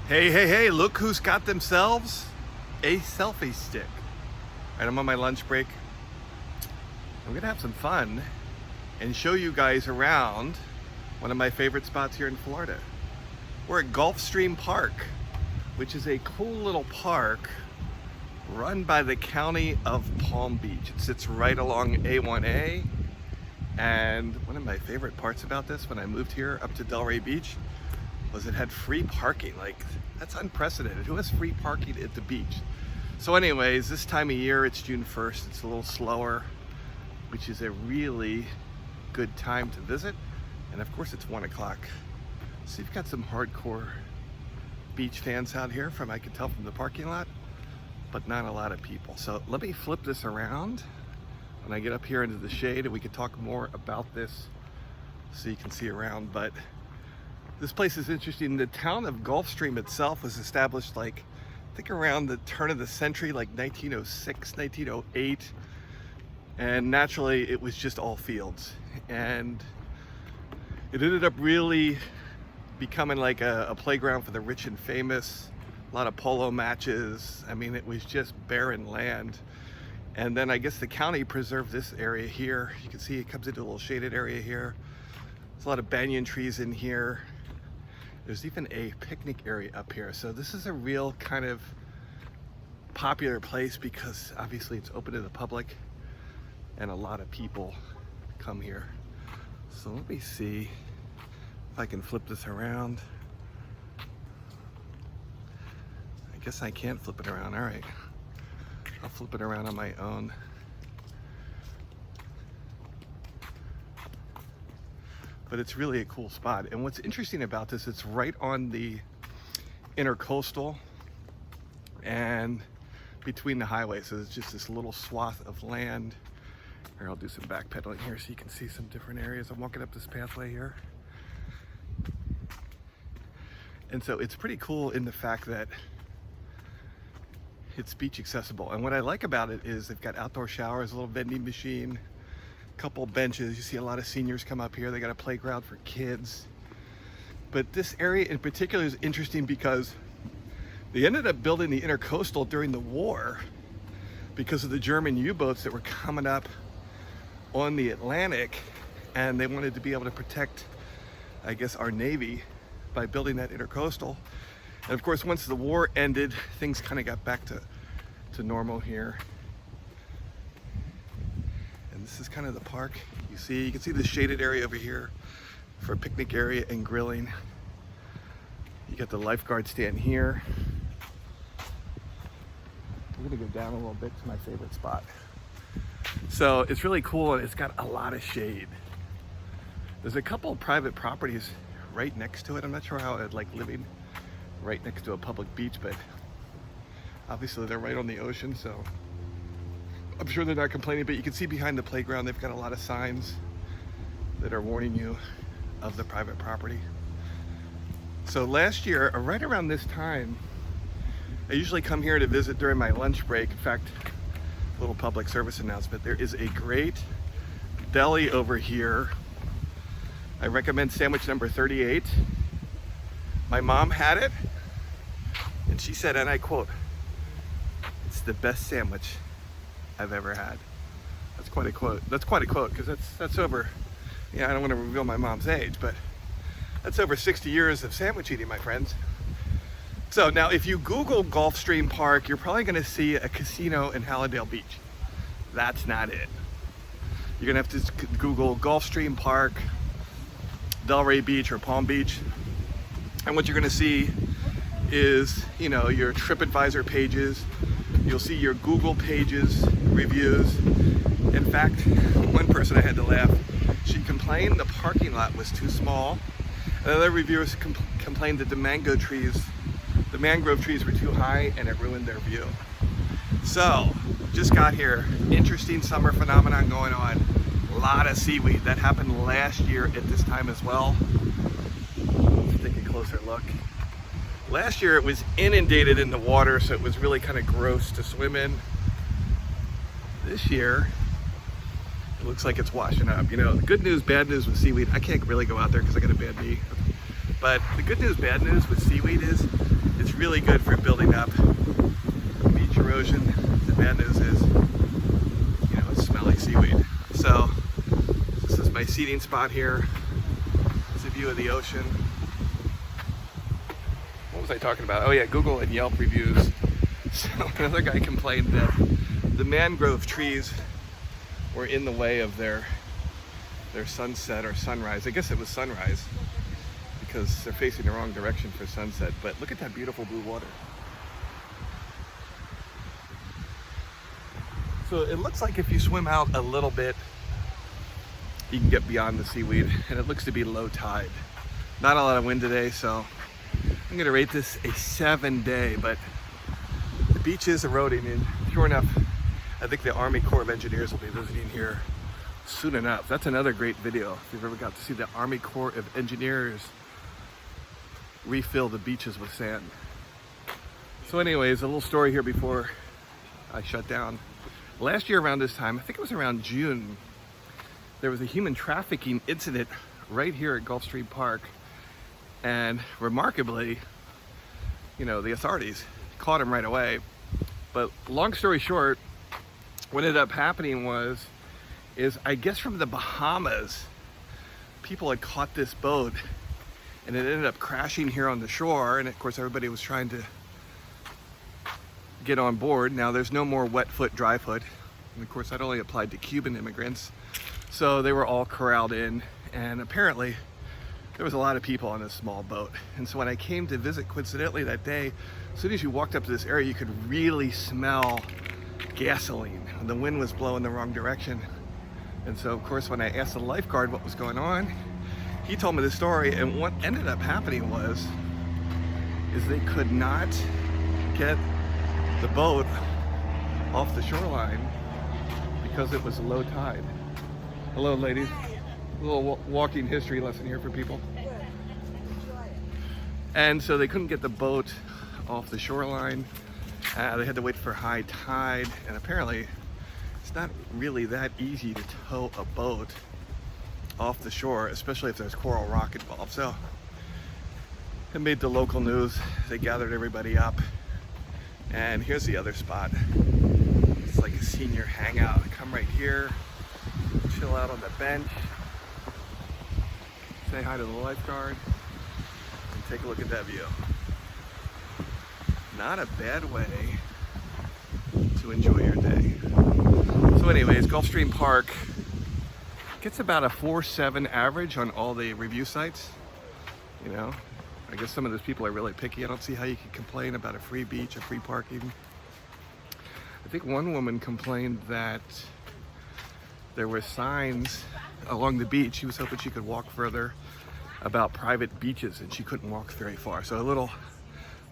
Hey, hey, hey, look who's got themselves a selfie stick. All right, I'm on my lunch break. I'm gonna have some fun and show you guys around one of my favorite spots here in Florida. We're at Gulfstream Park, which is a cool little park run by the County of Palm Beach. It sits right along A1A. And one of my favorite parts about this when I moved here up to Delray Beach was it had free parking. Like, that's unprecedented. Who has free parking at the beach? So anyways, this time of year, it's June 1st. It's a little slower, which is a really good time to visit. And of course, it's 1 o'clock. So you've got some hardcore beach fans out here I could tell from the parking lot, but not a lot of people. So let me flip this around when I get up here into the shade and we can talk more about this so you can see around. But this place is interesting. The town of Gulfstream itself was established I think around the turn of the century, like 1906, 1908. And naturally it was just all fields. And it ended up really becoming like a playground for the rich and famous. A lot of polo matches. I mean, it was just barren land. And then I guess the county preserved this area here. You can see it comes into a little shaded area here. There's a lot of banyan trees in here. There's even a picnic area up here. So this is a real kind of popular place because obviously it's open to the public and a lot of people come here. So let me see if I can flip this around. I guess I can't flip it around. All right, I'll flip it around on my own. But it's really a cool spot. And what's interesting about this, it's right on the intercoastal and between the highways. So it's just this little swath of land. Here, I'll do some backpedaling here so you can see some different areas. I'm walking up this pathway here. And so it's pretty cool in the fact that it's beach accessible. And what I like about it is they've got outdoor showers, a little vending machine, couple benches. You see a lot of seniors come up here. They got a playground for kids. But this area in particular is interesting because they ended up building the intercoastal during the war because of the German U-boats that were coming up on the Atlantic, and they wanted to be able to protect, I guess, our Navy by building that intercoastal. And of course, once the war ended, things kind of got back to normal here. This is kind of the park. You can see the shaded area over here for a picnic area and grilling. You got the lifeguard stand here. We're gonna go down a little bit to my favorite spot. So it's really cool and it's got a lot of shade. There's a couple of private properties right next to it. I'm not sure how I'd like living right next to a public beach, but obviously they're right on the ocean, so I'm sure they're not complaining. But you can see behind the playground, they've got a lot of signs that are warning you of the private property. So last year, right around this time, I usually come here to visit during my lunch break. In fact, a little public service announcement. There is a great deli over here. I recommend sandwich number 38. My mom had it, and she said, and I quote, "It's the best sandwich I've ever had." That's quite a quote. That's quite a quote because that's over, I don't want to reveal my mom's age, but that's over 60 years of sandwich eating, my friends. So now if you Google Gulfstream Park, you're probably going to see a casino in Hallandale Beach. That's not it. You're going to have to Google Gulfstream Park, Delray Beach, or Palm Beach. And what you're going to see is, your TripAdvisor pages. You'll see your Google pages, reviews. In fact, one person I had to laugh. She complained the parking lot was too small. Another reviewer complained that the mangrove trees were too high and it ruined their view. So, just got here. Interesting summer phenomenon going on. A lot of seaweed. That happened last year at this time as well. Let's take a closer look. Last year it was inundated in the water, so it was really kind of gross to swim in. This year, it looks like it's washing up. The good news, bad news with seaweed, I can't really go out there because I got a bad knee. But the good news, bad news with seaweed is it's really good for building up beach erosion. The bad news is, you know, it's smelly seaweed. So this is my seating spot here. It's a view of the ocean. What was I talking about? Oh yeah, Google and Yelp reviews. So another guy complained that the mangrove trees were in the way of their sunset or sunrise. I guess it was sunrise because they're facing the wrong direction for sunset. But look at that beautiful blue water. So it looks like if you swim out a little bit, you can get beyond the seaweed, and it looks to be low tide. Not a lot of wind today, so I'm gonna rate this a 7-day, but the beach is eroding, and sure enough, I think the Army Corps of Engineers will be visiting here soon enough. That's another great video. If you've ever got to see the Army Corps of Engineers refill the beaches with sand. So anyways, a little story here before I shut down. Last year around this time, I think it was around June, there was a human trafficking incident right here at Gulfstream Park. And remarkably, you know, the authorities caught him right away. But long story short, what ended up happening is I guess from the Bahamas, people had caught this boat and it ended up crashing here on the shore. And of course, everybody was trying to get on board. Now there's no more wet foot, dry foot. And of course, that only applied to Cuban immigrants. So they were all corralled in, and apparently there was a lot of people on this small boat. And so when I came to visit, coincidentally that day, as soon as you walked up to this area, you could really smell gasoline. The wind was blowing the wrong direction. And so of course, when I asked the lifeguard what was going on, he told me the story. And what ended up happening is they could not get the boat off the shoreline because it was low tide. Hello, ladies. A little walking history lesson here for people. And so they couldn't get the boat off the shoreline. They had to wait for high tide, and apparently it's not really that easy to tow a boat off the shore, especially if there's coral rock involved. So it made the local news. They gathered everybody up, and here's the other spot. It's like a senior hangout. Come right here, chill out on the bench, say hi to the lifeguard, and take a look at that view. Not a bad way to enjoy your day. So anyways, Gulfstream Park gets about a 4.7 average on all the review sites. You know, I guess some of those people are really picky. I don't see how you can complain about a free beach, a free parking. I think one woman complained that there were signs along the beach. She was hoping she could walk further about private beaches, and she couldn't walk very far. So a little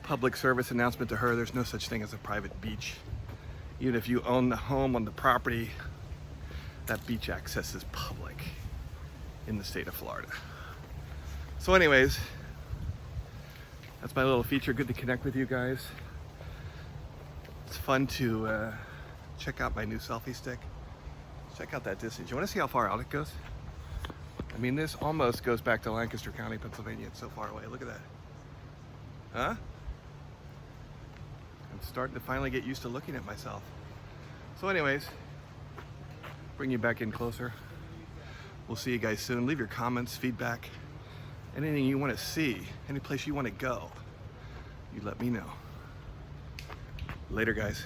public service announcement to her: there's no such thing as a private beach. Even if you own the home on the property, that beach access is public in the state of Florida. So anyways, that's my little feature. Good to connect with you guys. It's fun to check out my new selfie stick. Check out that distance. You want to see how far out it goes? I mean, this almost goes back to Lancaster County, Pennsylvania. It's so far away. Look at that. Huh? I'm starting to finally get used to looking at myself. So anyways, bring you back in closer. We'll see you guys soon. Leave your comments, feedback, anything you want to see, any place you want to go, you let me know. Later, guys.